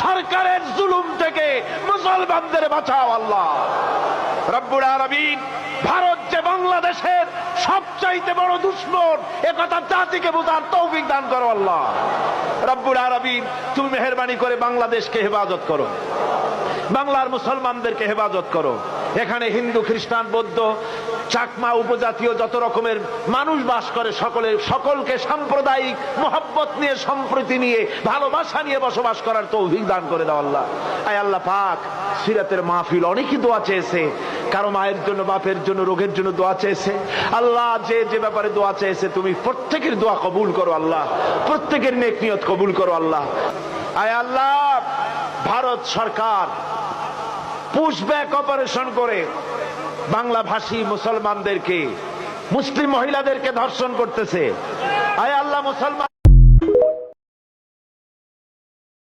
সরকারের জুলুম থেকে মুসলমানদের বাঁচাও আল্লাহ রব্বুল আলামিন। ভারত যে বাংলাদেশের সবচাইতে বড় দুশমন, একথা জাতিকে বোঝার তৌফিক দান করো আল্লাহ রব্বুল আলামিন। তুমি মেহেরবানি করে বাংলাদেশকে হেফাজত করো, বাংলার মুসলমানদেরকে হেফাজত করো। এখানে হিন্দু, খ্রিস্টান, বৌদ্ধ, চাকমা, উপজাতীয় যত রকমের মানুষ বাস করে সকলকে সাম্প্রদায়িক মোহাব্বত নিয়ে, সম্প্রীতি নিয়ে, ভালোবাসা নিয়ে বসবাস করার তৌফিক দান করে দাও আল্লাহ। আয় আল্লাহ পাক, সিরাতের মাহফিল অনেকই দোয়া চেয়েছে, কারো মায়ের জন্য, বাপের জন্য, রোগের জন্য দোয়া চেয়েছে। আল্লাহ যে যে ব্যাপারে দোয়া চেয়েছে তুমি প্রত্যেকের দোয়া কবুল করো আল্লাহ, প্রত্যেকের নেক নিয়ত কবুল করো আল্লাহ। আয় আল্লাহ, ভারত সরকার পুশব্যাক অপারেশন করে বাংলা ভাষী মুসলমানদেরকে, মুসলিম মহিলাদেরকে ধর্ষণ করতেছে। আয় আল্লাহ, মুসলমান